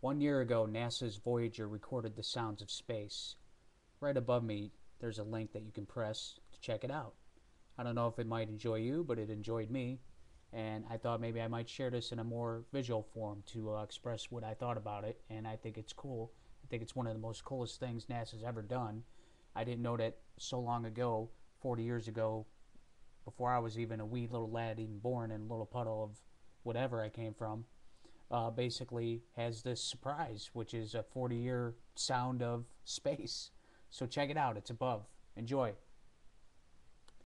1 year ago, NASA's Voyager recorded the sounds of space. Right above me, there's a link that you can press to check it out. I don't know if it might enjoy you, but it enjoyed me. And I thought maybe I might share this in a more visual form to express what I thought about it. And I think it's cool. I think it's one of the most coolest things NASA's ever done. I didn't know that so long ago, 40 years ago, before I was even a wee little lad, even born in a little puddle of whatever I came from, basically has this surprise, which is a 40-year sound of space. So check it out. It's above. Enjoy.